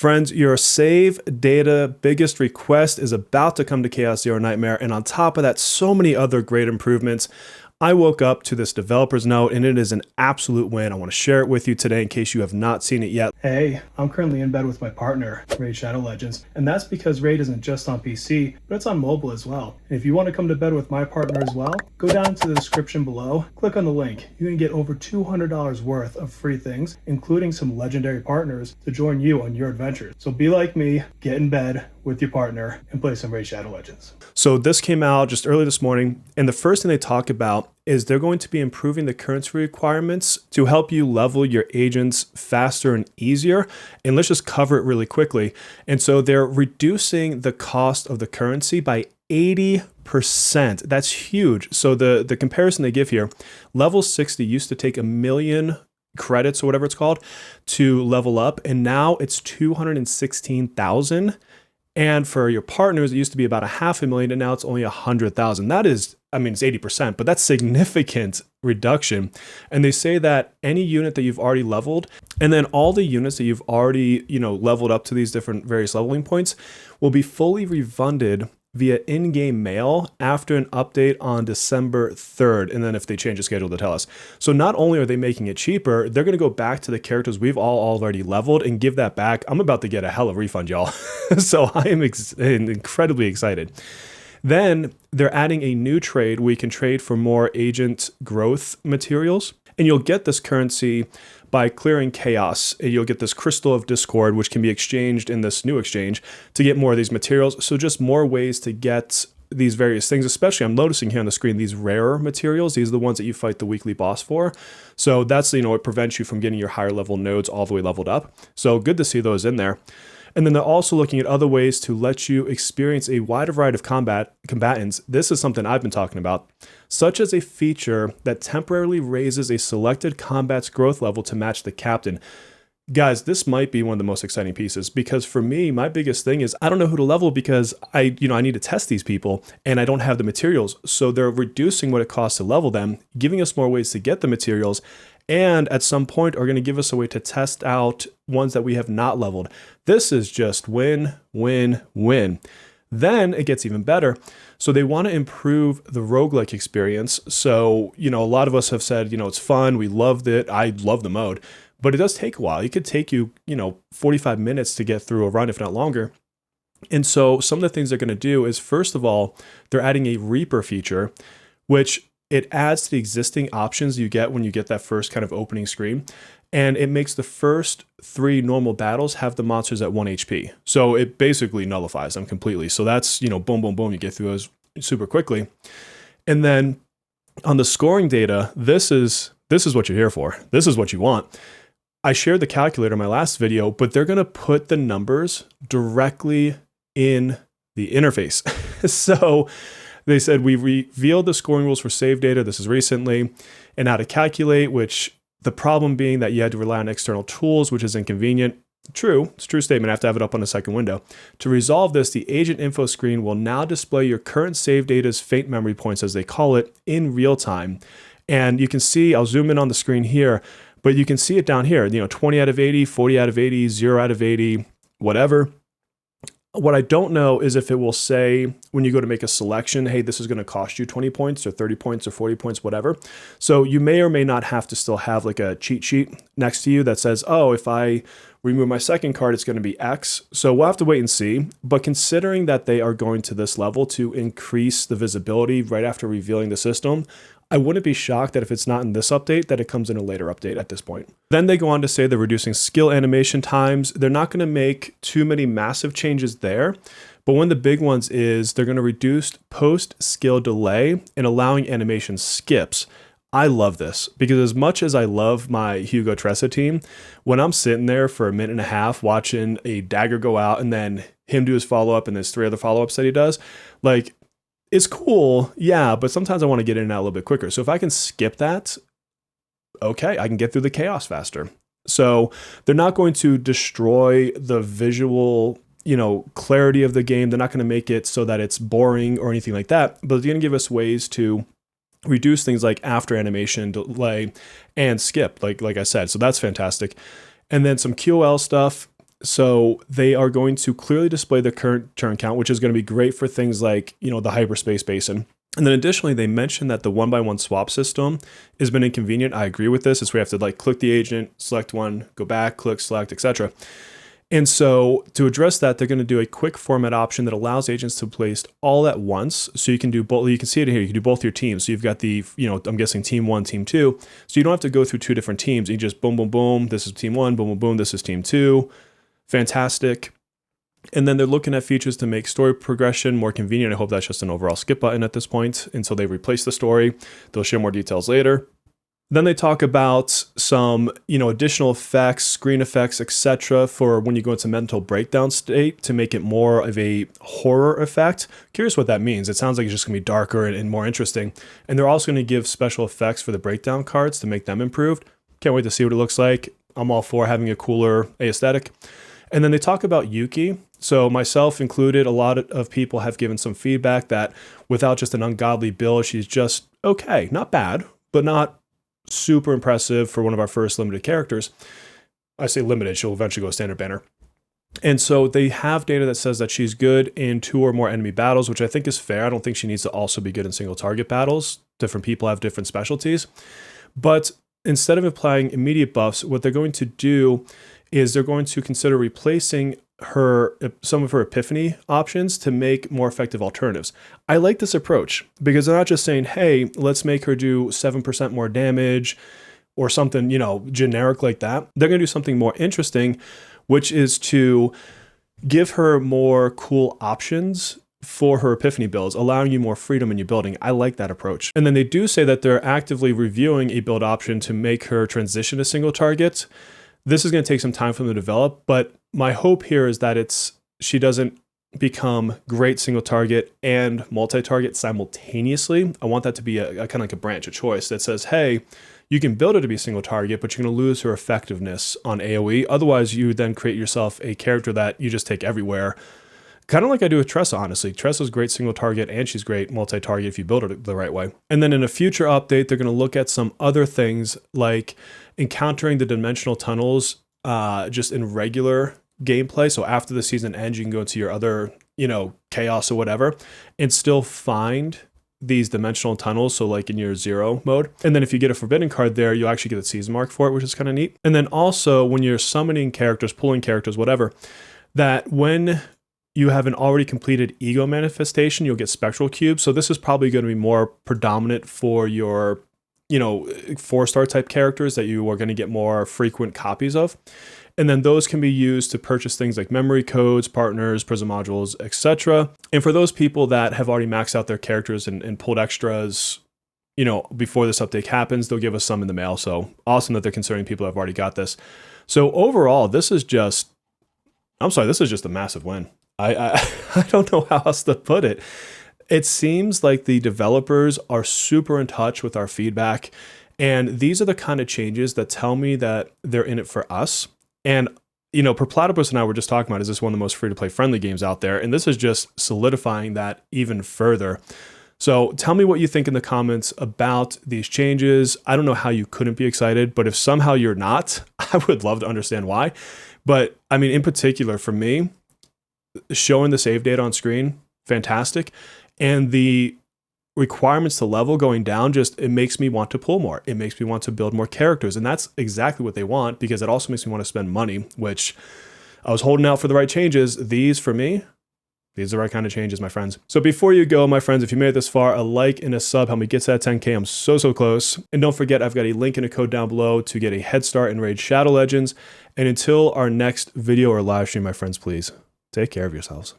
Friends, your save data biggest request is about to come to Chaos Zero Nightmare, and on top of that, so many other great improvements. I woke up to this developer's note, and it is an absolute win. I want to share it with you today in case you have not seen it yet. Hey, I'm currently in bed with my partner, Raid Shadow Legends, and that's because Raid isn't just on PC, but it's on mobile as well. And if you want to come to bed with my partner as well, go down to the description below, click on the link. You can get over $200 worth of free things, including some legendary partners to join you on your adventures. So be like me, get in bed with your partner, and play some Raid Shadow Legends. So this came out just early this morning, and the first thing they talk about is they're going to be improving the currency requirements to help you level your agents faster and easier. And let's just cover it really quickly. And so they're reducing the cost of the currency by 80%. That's huge. So the comparison they give here, level 60 used to take 1 million credits or whatever it's called to level up, and now it's 216,000. And for your partners, it used to be about 500,000, and now it's only 100,000. That is, it's 80%, but that's significant reduction. And they say that any unit that you've already leveled, and then all the units that you've already, leveled up to these different various leveling points will be fully refunded via in-game mail after an update on December 3rd. And then if they change the schedule, they'll tell us. So not only are they making it cheaper, they're going to go back to the characters we've all already leveled and give that back. I'm about to get a hell of a refund, y'all. So I am incredibly excited. Then they're adding a new trade where you can trade for more agent growth materials. And you'll get this currency by clearing chaos. You'll get this crystal of discord, which can be exchanged in this new exchange to get more of these materials. So just more ways to get these various things, especially I'm noticing here on the screen, these rarer materials. These are the ones that you fight the weekly boss for. So that's, it prevents you from getting your higher level nodes all the way leveled up. So good to see those in there. And then they're also looking at other ways to let you experience a wider variety of combatants. This is something I've been talking about, such as a feature that temporarily raises a selected combat's growth level to match the captain. Guys, this might be one of the most exciting pieces, because for me, my biggest thing is I don't know who to level because I need to test these people and I don't have the materials. So they're reducing what it costs to level them, giving us more ways to get the materials, and at some point are going to give us a way to test out ones that we have not leveled. This is just win, win, win. Then it gets even better. So they want to improve the roguelike experience. So, a lot of us have said, it's fun. We loved it. I love the mode, but it does take a while. It could take you, 45 minutes to get through a run, if not longer. And so some of the things they're going to do is, first of all, they're adding a Reaper feature, which it adds to the existing options you get when you get that first kind of opening screen. And it makes the first 3 normal battles have the monsters at 1 HP. So it basically nullifies them completely. So that's, boom, boom, boom, you get through those super quickly. And then on the scoring data, this is what you're here for. This is what you want. I shared the calculator in my last video, but they're going to put the numbers directly in the interface. So they said we revealed the scoring rules for save data. This is recently, and how to calculate, which the problem being that you had to rely on external tools, which is inconvenient. True, it's a true statement. I have to have it up on the second window. To resolve this, the agent info screen will now display your current save data's faint memory points, as they call it, in real time. And you can see, I'll zoom in on the screen here, but you can see it down here, 20 out of 80, 40 out of 80, 0 out of 80, whatever. What I don't know is if it will say when you go to make a selection, hey, this is going to cost you 20 points or 30 points or 40 points, whatever. So you may or may not have to still have like a cheat sheet next to you that says, oh, if I remove my second card, it's going to be X. So we'll have to wait and see. But considering that they are going to this level to increase the visibility right after revealing the system, I wouldn't be shocked that if it's not in this update, that it comes in a later update at this point. Then they go on to say they're reducing skill animation times. They're not going to make too many massive changes there, but one of the big ones is they're going to reduce post-skill delay and allowing animation skips. I love this because as much as I love my Hugo Tressa team, when I'm sitting there for a minute and a half watching a dagger go out and then him do his follow-up and there's 3 other follow-ups that he does, like, it's cool, yeah, but sometimes I want to get in and out a little bit quicker. So if I can skip that, okay, I can get through the chaos faster. So they're not going to destroy the visual, clarity of the game. They're not going to make it so that it's boring or anything like that, but they're going to give us ways to reduce things like after animation, delay, and skip, like I said. So that's fantastic. And then some QOL stuff. So they are going to clearly display the current turn count, which is going to be great for things like, the hyperspace basin. And then additionally, they mentioned that the 1-by-1 swap system has been inconvenient. I agree with this. It's where you have to click the agent, select one, go back, click, select, etc. And so to address that, they're going to do a quick format option that allows agents to be placed all at once. So you can do both. You can see it here. You can do both your teams. So you've got the, I'm guessing team 1, team 2. So you don't have to go through 2 different teams. You just boom, boom, boom. This is team 1, boom, boom, boom. This is team 2. Fantastic. And then they're looking at features to make story progression more convenient. I hope that's just an overall skip button at this point until they replace the story. They'll share more details later. Then they talk about some, additional effects, screen effects, etc. for when you go into mental breakdown state to make it more of a horror effect. Curious what that means. It sounds like it's just going to be darker and more interesting. And they're also going to give special effects for the breakdown cards to make them improved. Can't wait to see what it looks like. I'm all for having a cooler aesthetic. And then they talk about Yuki. So myself included, a lot of people have given some feedback that without just an ungodly build, she's just okay. Not bad, but not super impressive for one of our first limited characters. I say limited, she'll eventually go standard banner. And so they have data that says that she's good in 2 or more enemy battles, which I think is fair. I don't think she needs to also be good in single target battles. Different people have different specialties. But instead of applying immediate buffs, what they're going to do is they're going to consider replacing some of her epiphany options to make more effective alternatives. I like this approach because they're not just saying, hey, let's make her do 7% more damage or something, generic like that. They're going to do something more interesting, which is to give her more cool options for her epiphany builds, allowing you more freedom in your building. I like that approach. And then they do say that they're actively reviewing a build option to make her transition to single target. This is going to take some time for them to develop, but my hope here is that she doesn't become great single target and multi-target simultaneously. I want that to be a kind of like a branch, a choice that says, hey, you can build her to be single target, but you're going to lose her effectiveness on AoE. Otherwise, you then create yourself a character that you just take everywhere. Kind of like I do with Tressa, honestly. Tressa's great single target and she's great multi-target if you build her the right way. And then in a future update, they're going to look at some other things like encountering the dimensional tunnels just in regular gameplay. So after the season ends, you can go into your other, chaos or whatever and still find these dimensional tunnels. So like in your 0 mode. And then if you get a forbidden card there, you'll actually get a season mark for it, which is kind of neat. And then also when you're summoning characters, pulling characters, whatever, that when you have an already completed ego manifestation, you'll get spectral cubes. So this is probably going to be more predominant for your, 4-star type characters that you are going to get more frequent copies of. And then those can be used to purchase things like memory codes, partners, prism modules, etc. And for those people that have already maxed out their characters and pulled extras, before this update happens, they'll give us some in the mail. So awesome that they're considering people who have already got this. So overall, this is just a massive win. I don't know how else to put it. It seems like the developers are super in touch with our feedback. And these are the kind of changes that tell me that they're in it for us. And, Per Platypus and I were just talking about, is this one of the most free-to-play friendly games out there? And this is just solidifying that even further. So tell me what you think in the comments about these changes. I don't know how you couldn't be excited, but if somehow you're not, I would love to understand why. But in particular for me, showing the save data on screen, fantastic. And the requirements to level going down, it makes me want to pull more. It makes me want to build more characters. And that's exactly what they want, because it also makes me want to spend money, which I was holding out for the right changes. These, for me, these are the right kind of changes, my friends. So before you go, my friends, if you made it this far, a like and a sub help me get to that 10K. I'm so close. And don't forget, I've got a link and a code down below to get a head start in Raid Shadow Legends. And until our next video or live stream, my friends, please take care of yourselves.